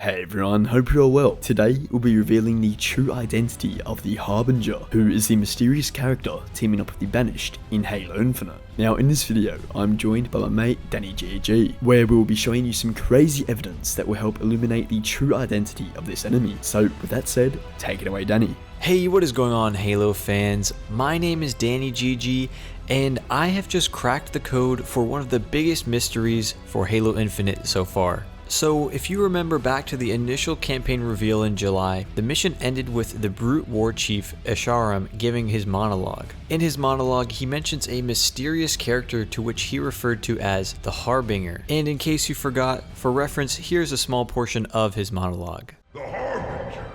Hey everyone, hope you're all well. Today, we'll be revealing the true identity of the Harbinger, who is the mysterious character teaming up with the Banished in Halo Infinite. Now in this video, I'm joined by my mate Danny GG, where we will be showing you some crazy evidence that will help illuminate the true identity of this enemy. So with that said, take it away Danny. Hey, what is going on Halo fans? My name is Danny GG, and I have just cracked the code for one of the biggest mysteries for Halo Infinite so far. So if you remember back to the initial campaign reveal in July, the mission ended with the Brute War Chief Escharum giving his monologue. In his monologue, he mentions a mysterious character to which he referred to as the Harbinger. And in case you forgot, for reference, here's a small portion of his monologue. The Harbinger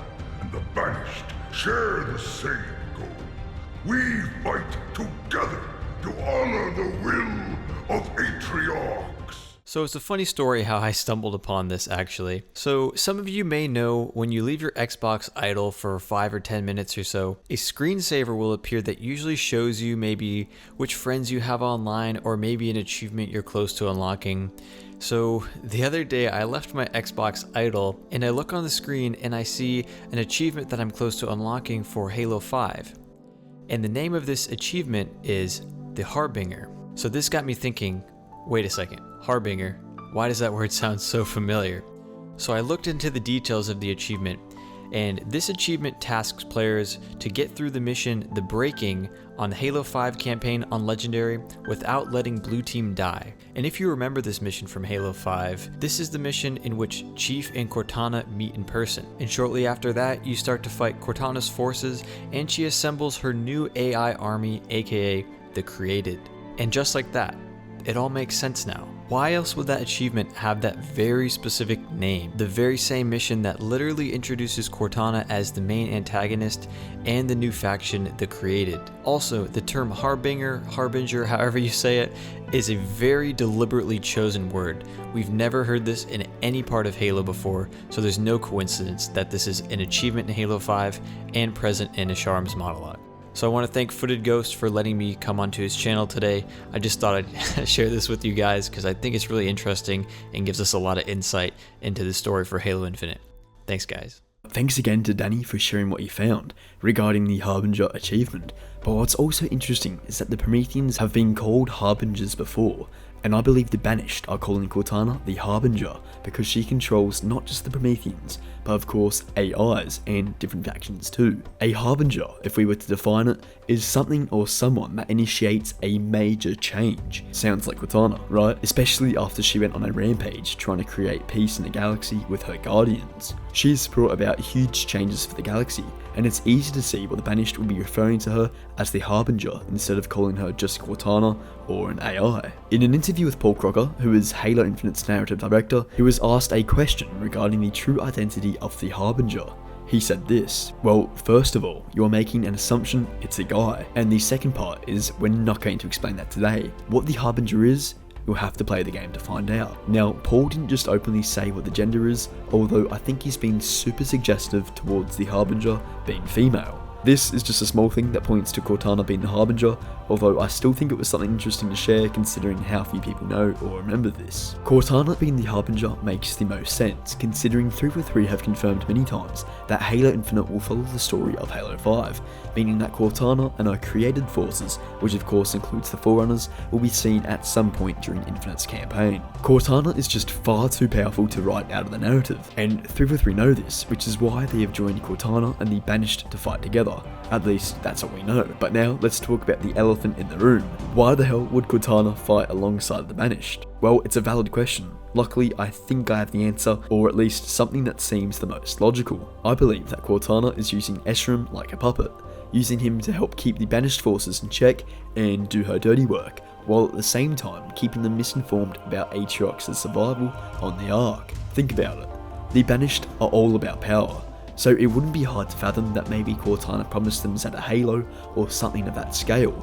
and the Banished share the same goal. We fight together to honor the will of Atriox. So it's a funny story how I stumbled upon this actually. So some of you may know when you leave your Xbox idle for 5 or 10 minutes or so, a screensaver will appear that usually shows you maybe which friends you have online or maybe an achievement you're close to unlocking. So the other day I left my Xbox idle and I look on the screen and I see an achievement that I'm close to unlocking for Halo 5. And the name of this achievement is the Harbinger. So this got me thinking, wait a second, Harbinger, why does that word sound so familiar? So I looked into the details of the achievement, and this achievement tasks players to get through the mission The Breaking on the Halo 5 campaign on Legendary without letting Blue Team die. And if you remember this mission from Halo 5, this is the mission in which Chief and Cortana meet in person. And shortly after that, you start to fight Cortana's forces, and she assembles her new AI army, aka the Created. And just like that, it all makes sense now. Why else would that achievement have that very specific name? The very same mission that literally introduces Cortana as the main antagonist and the new faction, the Created. Also, the term Harbinger, however you say it, is a very deliberately chosen word. We've never heard this in any part of Halo before, so there's no coincidence that this is an achievement in Halo 5 and present in Esharum's monologue. So I want to thank FootedGhost for letting me come onto his channel today. I just thought I'd share this with you guys because I think it's really interesting and gives us a lot of insight into the story for Halo Infinite. Thanks guys. Thanks again to Danny for sharing what he found regarding the Harbinger achievement. But what's also interesting is that the Prometheans have been called Harbingers before, and I believe the Banished are calling Cortana the Harbinger because she controls not just the Prometheans, but of course AIs and different factions too. A Harbinger, if we were to define it, is something or someone that initiates a major change. Sounds like Cortana, right? Especially after she went on a rampage trying to create peace in the galaxy with her Guardians. She's brought about huge changes for the galaxy, and it's easy to see what the Banished would be referring to her as the Harbinger instead of calling her just Cortana or an AI. In an interview with Paul Crocker, who is Halo Infinite's narrative director, he was asked a question regarding the true identity of the Harbinger. He said this: well, first of all, you're making an assumption it's a guy, and the second part is we're not going to explain that today. What the Harbinger is, you'll have to play the game to find out. Now, Paul didn't just openly say what the gender is, although I think he's been super suggestive towards the Harbinger being female. This is just a small thing that points to Cortana being the Harbinger, although I still think it was something interesting to share considering how few people know or remember this. Cortana being the Harbinger makes the most sense, considering 343 have confirmed many times that Halo Infinite will follow the story of Halo 5, meaning that Cortana and her created forces, which of course includes the Forerunners, will be seen at some point during Infinite's campaign. Cortana is just far too powerful to write out of the narrative, and 343 know this, which is why they have joined Cortana and the Banished to fight together. At least, that's what we know. But now, let's talk about the elephant in the room. Why the hell would Cortana fight alongside the Banished? Well, it's a valid question. Luckily, I think I have the answer, or at least something that seems the most logical. I believe that Cortana is using Escharum like a puppet, using him to help keep the Banished forces in check and do her dirty work, while at the same time keeping them misinformed about Atriox's survival on the Ark. Think about it. The Banished are all about power. So it wouldn't be hard to fathom that maybe Cortana promised them Zeta Halo or something of that scale.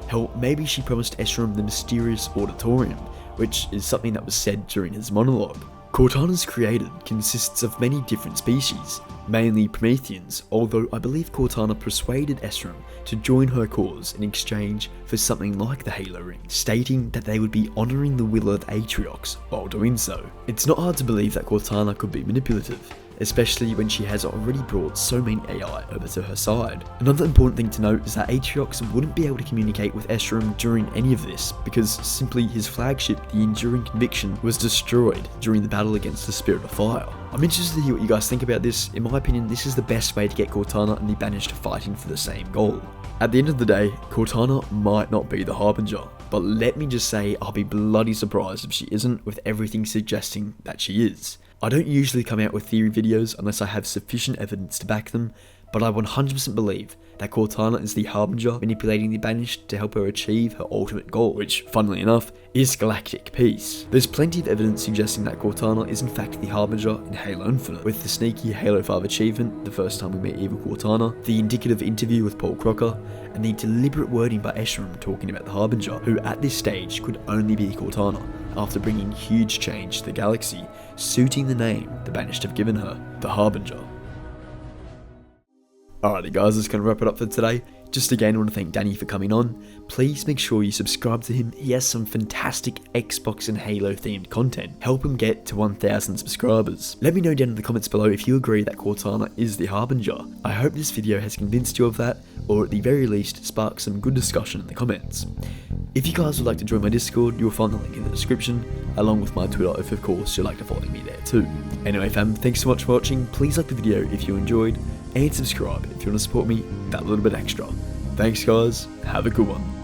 Hell, maybe she promised Escharum the mysterious auditorium, which is something that was said during his monologue. Cortana's created consists of many different species, mainly Prometheans, although I believe Cortana persuaded Esram to join her cause in exchange for something like the Halo Ring, stating that they would be honouring the will of Atriox while doing so. It's not hard to believe that Cortana could be manipulative, especially when she has already brought so many AI over to her side. Another important thing to note is that Atriox wouldn't be able to communicate with Esram during any of this, because simply his flagship, the Enduring Conviction, was destroyed during the battle against the Spirit of Fire. I'm interested to hear what you guys think about this. In my opinion, this is the best way to get Cortana and the Banished fighting for the same goal. At the end of the day, Cortana might not be the Harbinger, but let me just say I'll be bloody surprised if she isn't, with everything suggesting that she is. I don't usually come out with theory videos unless I have sufficient evidence to back them, but I 100% believe that Cortana is the Harbinger manipulating the Banished to help her achieve her ultimate goal, which, funnily enough, is galactic peace. There's plenty of evidence suggesting that Cortana is in fact the Harbinger in Halo Infinite, with the sneaky Halo 5 achievement the first time we meet Evil Cortana, the indicative interview with Paul Crocker, and the deliberate wording by Esram talking about the Harbinger, who at this stage could only be Cortana, after bringing huge change to the galaxy, suiting the name the Banished have given her, the Harbinger. Alrighty guys, that's going to wrap it up for today. Just again, I want to thank Danny for coming on. Please make sure you subscribe to him. He has some fantastic Xbox and Halo themed content. Help him get to 1,000 subscribers. Let me know down in the comments below if you agree that Cortana is the Harbinger. I hope this video has convinced you of that, or at the very least spark some good discussion in the comments. If you guys would like to join my Discord, you'll find the link in the description, along with my Twitter if of course you'd like to follow me there too. Anyway fam, thanks so much for watching. Please like the video if you enjoyed, and subscribe if you want to support me that little bit extra. Thanks guys, have a good one.